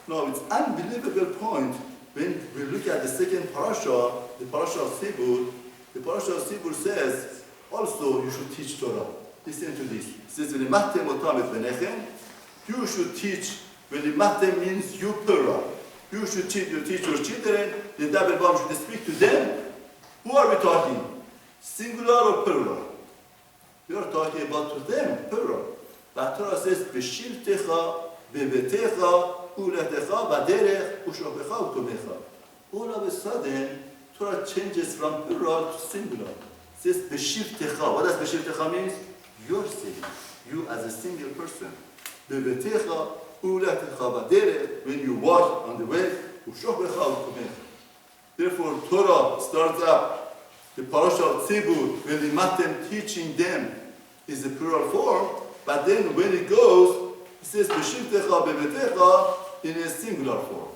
Speaker 1: now, it's an unbelievable point when we look at the second parasha, the parasha of Sibur. The parasha of Sibur says, also you should teach Torah. Listen to this. It says, you should teach. V'limate means you plural. You should teach your children. The double bomb should speak to them. Who are we talking? Singular or plural? We are talking about to them, plural. But Torah says, B'shivtecha, B'betecha, Uletecha, B'derech, Ushobecha, Utomecha. All of a sudden, Torah changes from plural to singular. It says, B'shivtecha. What does B'shivtecha mean? You're saying, you as a single person. B'betecha, Uletecha, B'derech, when you walk on the way, Ushobecha, Utomecha. Therefore, Torah starts up. The parasha of Tzibur, when the matem teaching them, is a plural form, but then when it goes, it says B'shivtecha bebetecha in a singular form.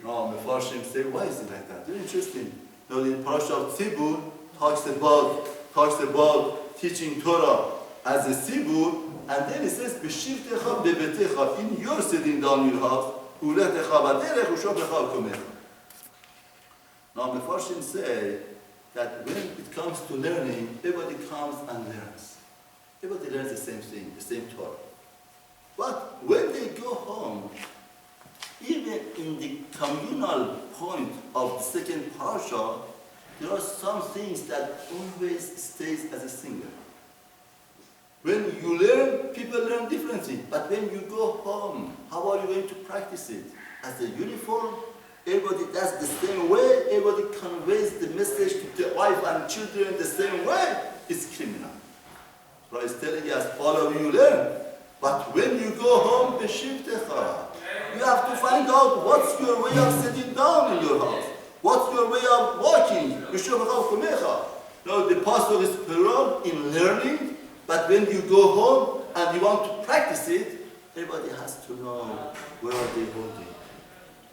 Speaker 1: Now, Mefarshim say, why is it like that? Very interesting. Now, the parasha of Tzibur talks about teaching Torah as a Tzibur, and then it says B'shivtecha bebetecha in your sitting down your house, Uletecha b'derech u'shofecha u'komecha. Now, Mefarshim say, that when it comes to learning, everybody comes and learns. Everybody learns the same thing, the same Torah. But when they go home, even in the communal point of the second parasha, there are some things that always stays as a single. When you learn, people learn differently. But when you go home, how are you going to practice it? As a uniform, everybody does the same way, everybody conveys the message to the wife and children the same way, it's criminal. So he's telling us, all of you learn. But when you go home, you have to find out what's your way of sitting down in your house. What's your way of walking? Now the pastor is plural in learning, but when you go home and you want to practice it, everybody has to know where are they holding.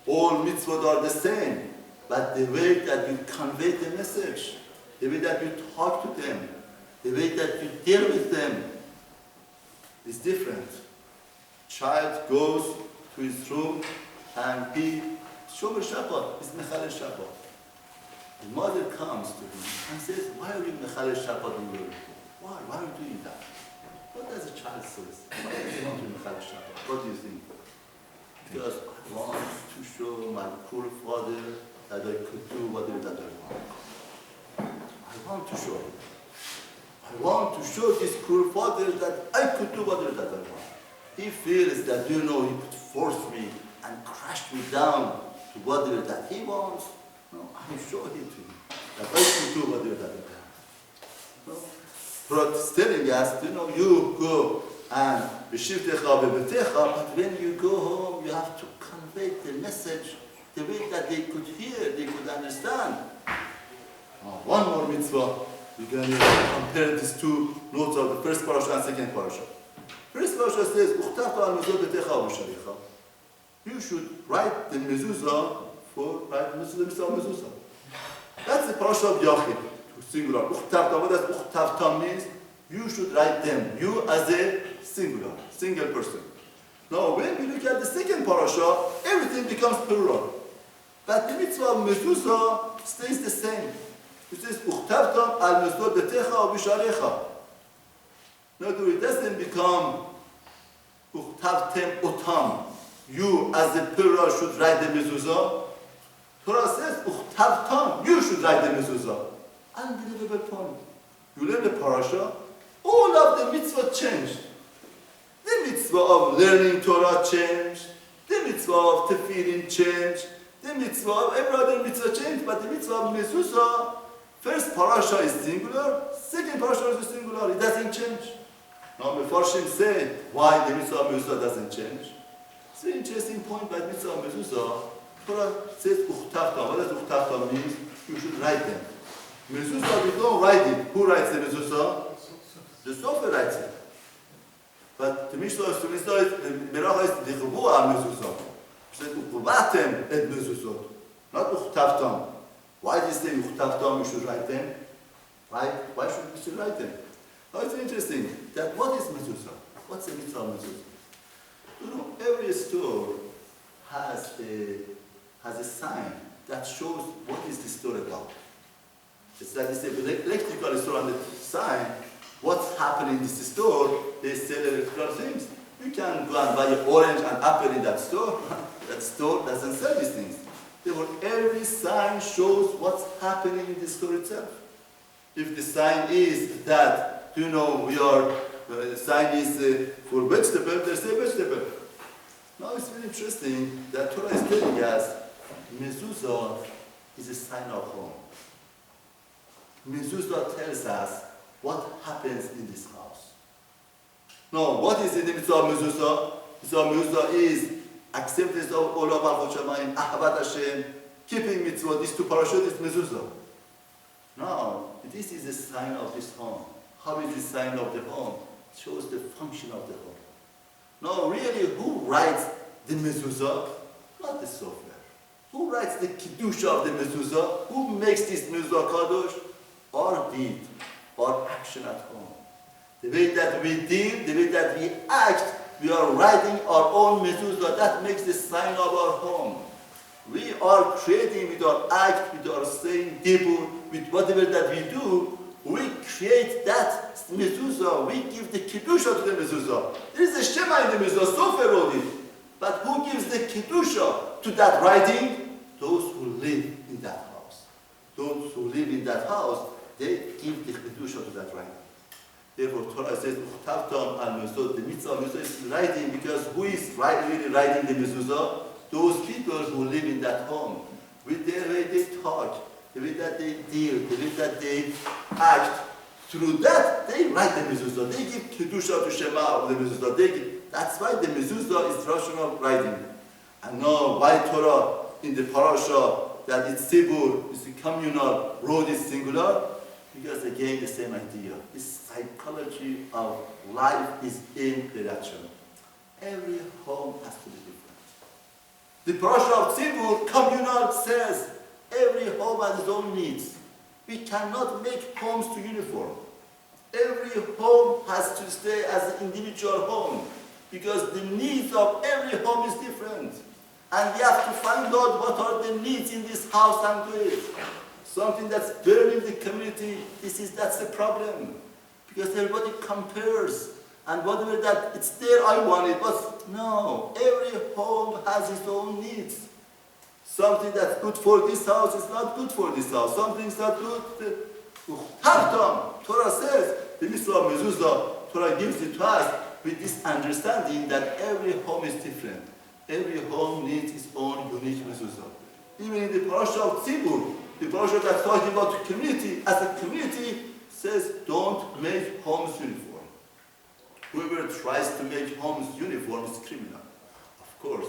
Speaker 1: All mitzvot are the same, but the way that you convey the message, the way that you talk to them, the way that you deal with them is different. Child goes to his room and he Shomer Shabbat is Mechalel Shabbat. The mother comes to him and says, why are you Mechalel Shabbat in your room? Why? Why are you doing that? What does a child say? Why does he want to Mechalel Shabbat? What do you think? Because I want to show my poor father that I could do whatever that I want. I want to show him. I want to show this poor father that I could do whatever that I want. He feels that, he could force me and crash me down to whatever that he wants. No, I show him to him that I can do whatever that I want. No? But it's telling us, you go and but when you go home, you have to convey the message the way that they could hear, they could understand. One more mitzvah. We're going to compare these two notes of the first parasha and second parasha. First parasha says, you should write the mezuzah for mezuzah. That's the parasha of Yachid, singular. What does uchtavta means? You should write them. You as a single person. Now, when we look at the second parasha, everything becomes plural. But the mitzvah of mezuzah stays the same. It says, uchtavta al mezuzah betecha o bisharecha. In other words, it doesn't become uchtavtem otam. You as a plural should write the mezuzah. Torah says, uchtavtam, you should write the mezuzah. Unbelievable point. You learn the parasha, all of the mitzvah changed. The mitzvah of learning Torah changed. The mitzvah of tefillin changed. The mitzvah of every other mitzvah changed. But the mitzvah of mezuzah, first parasha is singular, second parasha is singular. It doesn't change. Now, Mefarshim say why the mitzvah of mezuzah doesn't change. It's an interesting point by mitzvah of mezuzah. Torah says uchtavta. What does uchtavta mean? You should write them. Mezuzah, we don't write it. Who writes the mezuzah? The sofer writes it. But the Mishnah is Meracha is dichvu al mezuzah. It says uqvatem et mezuzot. Not uchtavtam. Why does it say uchtavtam? You should write them. Why should we write them? Now it's interesting that what is mezuzah? What's the mitzvah of mezuzah? Every store has a sign that shows what is the store about. It's like this electrical store on the sign. What's happening in this store? They sell electrical things. You can go and buy an orange and apple in that store. That store doesn't sell these things. Therefore, every sign shows what's happening in the store itself. If the sign is that, the sign is for vegetable, they say vegetable. Now it's very interesting that Torah is telling us mezuzah is a sign of home. Mezuzah tells us what happens in this house. Now, what is in the mitzvah of mezuzah? Mitzvah of mezuzah is acceptance of Olam Malchut Shamayim, Ahavat Hashem, keeping mitzvah. These two parashot is mezuzah. Now, this is a sign of this home. How is the sign of the home? It shows the function of the home. Now, really, who writes the mezuzah? Not the software. Who writes the kiddush of the mezuzah? Who makes this mezuzah kadosh? Our deed, our action at home. The way that we deal, the way that we act, we are writing our own mezuzah. That makes the sign of our home. We are creating with our act, with our saying, dibur, with whatever that we do, we create that mezuzah, we give the kedusha to the mezuzah. There is a Shema in the mezuzah, Sofer wrote it. But who gives the kedusha to that writing? Those who live in that house. Those who live in that house, they give the kedusha to that writing. Therefore, Torah says, Uchtavtam al-mezuzah, the mitzvah of mezuzah is writing, because who is really writing the mezuzah? Those people who live in that home, with the way they talk, the way that they deal, the way that they act, through that they write the mezuzah. They give kedusha to Shema of the mezuzah. That's why the mezuzah is rational writing. And now, why Torah in the parasha that it's sibur, it's communal, road is singular? Because again, the same idea. This psychology of life is in reaction. Every home has to be different. The parasha of Tzibur, communal, says every home has its own needs. We cannot make homes to uniform. Every home has to stay as an individual home, because the needs of every home is different. And we have to find out what are the needs in this house and do it. Something that's burning the community, that's the problem. Because everybody compares. And whatever that it's there, I want it. But no, every home has its own needs. Something that's good for this house is not good for this house. Something's not good. Torah says, the mitzvah of mezuzah, Torah gives it to us with this understanding that every home is different. Every home needs its own unique mezuzah. Even in the parasha of Tzibur, the parasha that's talking about the community, as a community, says don't make homes uniform. Whoever tries to make homes uniform is criminal. Of course,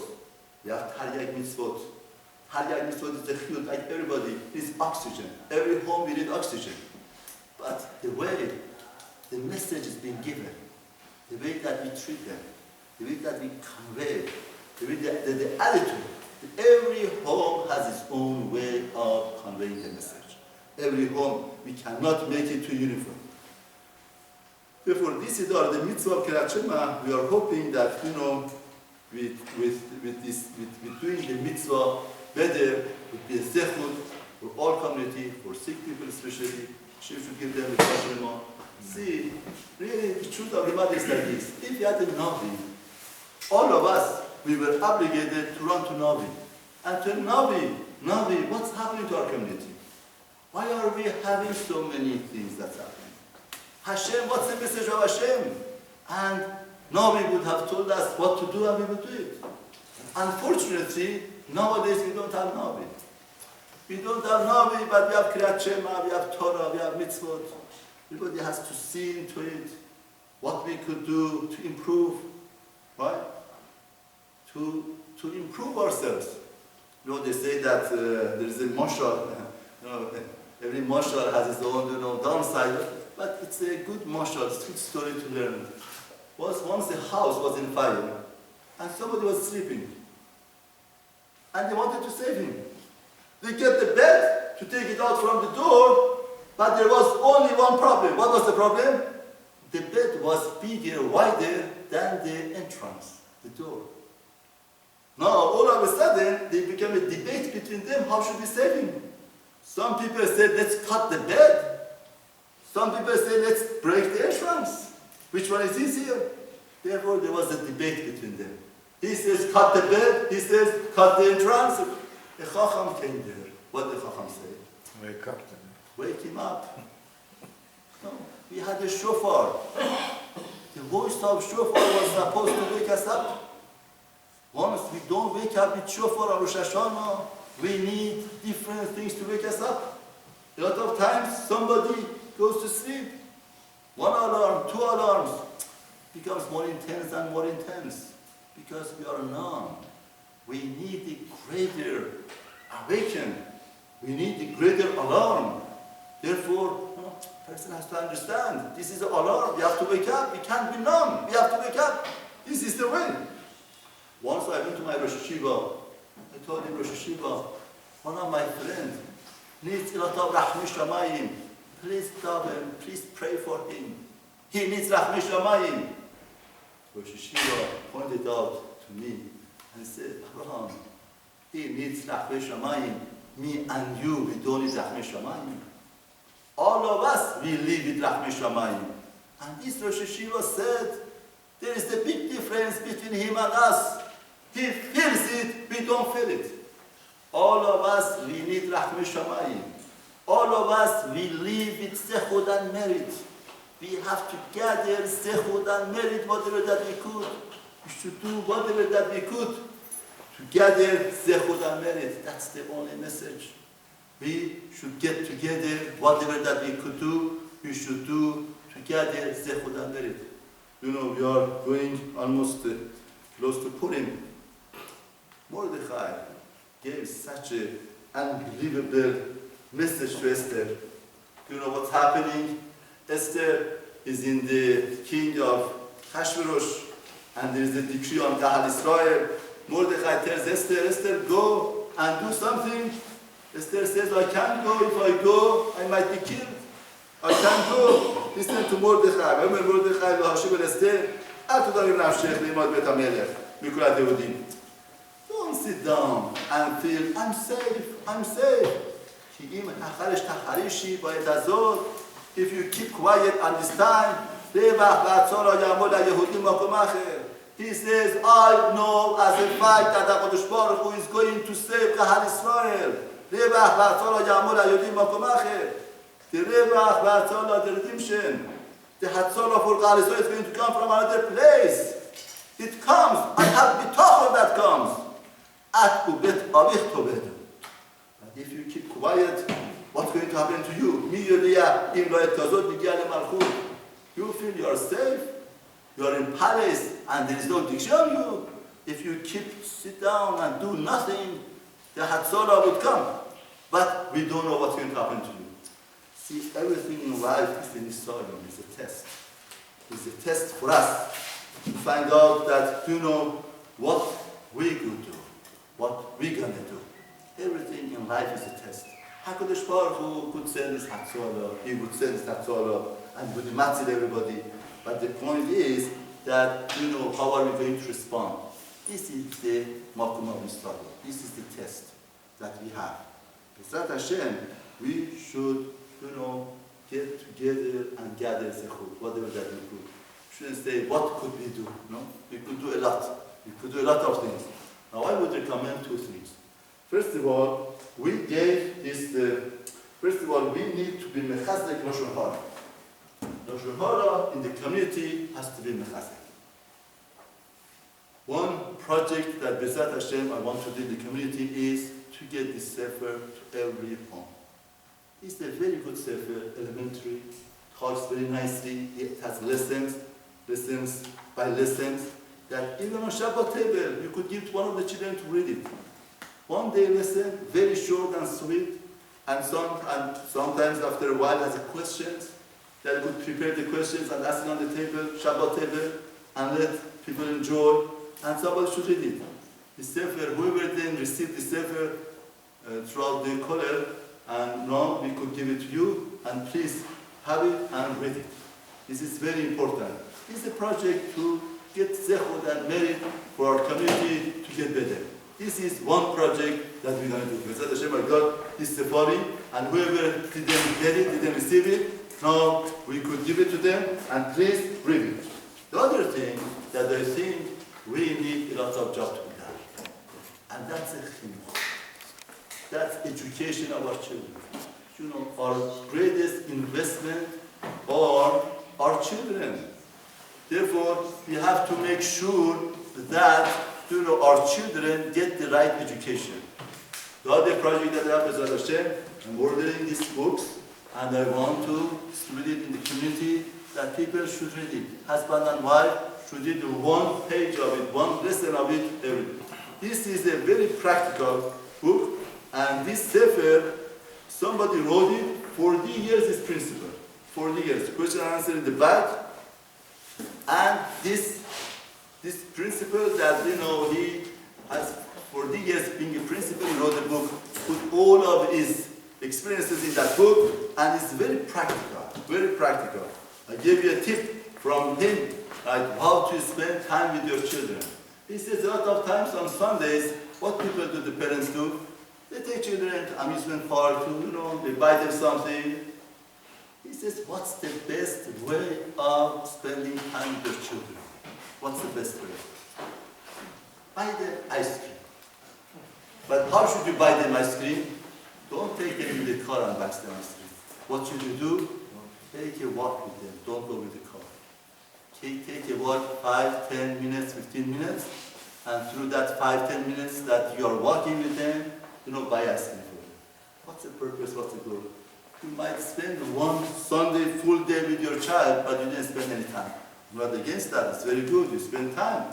Speaker 1: we have Taryag mitzvot. Taryag mitzvot is the chiyut, like everybody needs oxygen. Every home we need oxygen. But the way the message is being given, the way that we treat them, the way that we convey, the way that the attitude, every home has its own way of conveying the message. Every home, we cannot make it too uniform. Therefore, this is the mitzvah of Kriyat Shema. We are hoping that, with doing the mitzvah better, would be a zechut for all community, for sick people especially. She should give them the Kriyat Shema. See, really, the truth of the matter is like this. If you had a Navi, all of us, we were obligated to run to Navi. And to Navi, what's happening to our community? Why are we having so many things that's happening? Hashem, what's the message of Hashem? And Navi would have told us what to do and we would do it. Unfortunately, nowadays we don't have Navi. We don't have Navi, but we have Kriyat Shema, we have Torah, we have mitzvot. Everybody has to see into it what we could do to improve, right? To improve ourselves. They say that there is a mashal. Every mashal has its own downside. But it's a good mashal, it's a good story to learn. Once the house was in fire, and somebody was sleeping, and they wanted to save him. They kept the bed to take it out from the door, but there was only one problem. What was the problem? The bed was bigger, wider than the entrance, the door. Now, all of a sudden, there became a debate between them, how should we save him? Some people said, let's cut the bed. Some people say, let's break the entrance. Which one is easier? Therefore, there was a debate between them. He says, cut the bed. He says, cut the entrance. A Chacham came there. What did the Chacham say?
Speaker 2: Wake up.
Speaker 1: Wake him up. No, we had a shofar. The voice of shofar was supposed to wake us up. Once we don't wake up with shofar or Rosh Hashanah, we need different things to wake us up. A lot of times, somebody goes to sleep. One alarm, two alarms, becomes more intense and more intense because we are numb. We need the greater awaken. We need the greater alarm. Therefore, a person has to understand this is an alarm. We have to wake up. We can't be numb. We have to wake up. This is the way. Once I went to my Rosh Hashiva. I told him, Rosh Hashiva, one of my friends needs a lot of Rahmi Shamayim. Please daven, please pray for him. He needs Rahmi Shamayim. Rosh Hashiva pointed out to me and said, Avraham, He needs Rachmei Shamayim. Me and you, we don't need Rachmei Shamayim. All of us, we live with Rachmei Shamayim. And this Rosh Hashiva said, there is a big difference between him and us. He feels it, we don't feel it. All of us, we need Rachmei Shamayim. All of us, we live with Zechut and merit. We have to gather Zechut and merit, whatever that we could. We should do whatever that we could to gather Zechut and merit. That's the only message. We should get together, whatever that we could do, we should do to gather Zechut and merit. You know, we are going almost close to Purim. Mordechai gave such an unbelievable message to Esther. You know what's happening? Esther is in the king of Hashverosh, and there is a decree on Kahal Israel. Mordechai tells Esther, Esther, go and do something. Esther says, I can't go. If I go, I might be killed. I can't go. Listen to Mordechai. Remember Mordechai, Hashem and Esther? Don't sit down and feel, I'm safe, I'm safe. If you keep quiet and this time, he says, I know as a fact that HaKadosh Baruch Hu is going to save Kahal Israel. The Rebach, the redemption, the Hatzalah for Kahal Israel is going to come from another place. It comes. I have bitachon that comes. At ubet avich toved. But if you keep quiet, what's going to happen to you? You feel you are safe. You are in palace and there is no diction on you. If you sit down and do nothing, the Hatzalah would come. But we don't know what's going to happen to you. See, everything in life is an Israel, it's a test. It's a test for us to find out that, you know, what we could do, what we're going to do. Everything in life is a test. HaKadosh Baruch Hu could send this Hatzalah, he would send this Hatzalah, and would matzil everybody. But the point is that, you know, how are we going to respond? This is the Makom of Israel. This is the test that we have. B'ezrat Hashem, we should, you know, get together and gather Zechut, whatever that we could. We shouldn't say, what could we do? No? We could do a lot. We could do a lot of things. Now, I would recommend two things. First of all, we gave this, first of all, we need to be mechazek Rosh Hashanah. Rosh Hashanah in the community has to be mechazek. One project that B'ezrat Hashem I want to do in the community is to get this sefer to every home. It's a very good sefer, elementary, talks very nicely, it has lessons by lessons, that even on Shabbat table, you could give to one of the children to read it. One day lesson, very short and sweet, and sometimes after a while has questions, that you could prepare the questions and ask it on the table, Shabbat table, and let people enjoy, and somebody should read it. The sefer, whoever then received the sefer throughout the color, and now we could give it to you, and please have it and read it. This is very important. This is a project to get zechut and merit for our community to get better. This is one project that we're going to do. B'ezrat Hashem, I got this safari, and whoever didn't get it, didn't receive it, now we could give it to them, and please read it. The other thing that I think we need a lot of job to be done, and that's a chinuch. That's education of our children. You know, our greatest investment are our children. Therefore, we have to make sure that, you know, our children get the right education. The other project that I have is B'ezrat Hashem, I'm ordering these books, and I want to spread it in the community that people should read it. Husband and wife should read one page of it, one lesson of it every day. This is a very practical book, and this sefer, somebody wrote it, 40 years is principle. 40 years. Question and answer in the back. And this principle that, you know, he has 40 years being a principal, he wrote a book, put all of his experiences in that book, and it's very practical, very practical. I gave you a tip from him, like how to spend time with your children. He says a lot of times on Sundays, what people do, the parents them to amusement park to, they buy them something. He says, what's the best way of spending time with your children? What's the best way? Buy them ice cream. But how should you buy them ice cream? Don't take them in the car and buy them ice cream. What should you do? Take a walk with them. Don't go with the car. Take a walk 5, 10 minutes, 15 minutes. And through that 5, 10 minutes that you are walking with them, buy ice cream for them. What's the purpose? What's the goal? You might spend one Sunday full day with your child, but you didn't spend any time. I'm not against that. It's very good. You spend time.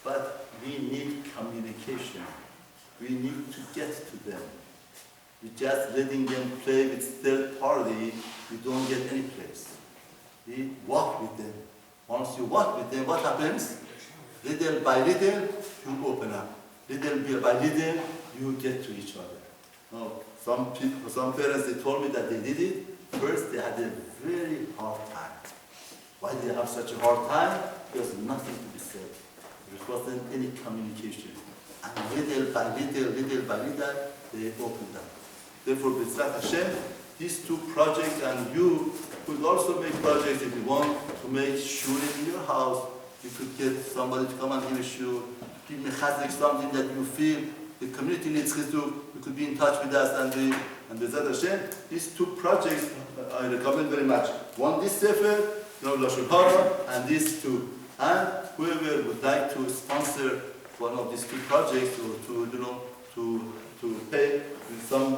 Speaker 1: But we need communication. We need to get to them. We just letting them play with third party, we don't get any place. We walk with them. Once you walk with them, what happens? Little by little, you open up. Little by little, you get to each other. Now, some parents, they told me that they did it. First, they had a very hard time. Why did they have such a hard time? There was nothing to be said. There wasn't any communication. And little by little, they opened up. Therefore, B'ezrat Hashem, these two projects, and you could also make projects if you want to make shurim in your house. You could get somebody to come and give a shur, give me chazek, something that you feel the community needs chizuk. You could be in touch with us and B'ezrat Hashem. These two projects I recommend very much. One, this sefer, Lashon Harav, and these two. And whoever would like to sponsor one of these two projects, or to pay some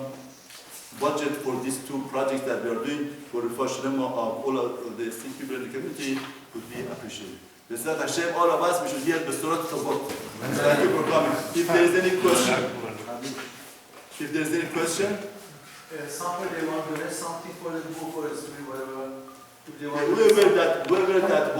Speaker 1: budget for these two projects that we are doing for the Shema of all of the sick people in the community, would be appreciated. B'ezrat Hashem, all of us, we should hear Besorot Tovot. Thank you for coming. If there is any question,
Speaker 3: Something they want to do, something for the book or whatever.
Speaker 1: whoever that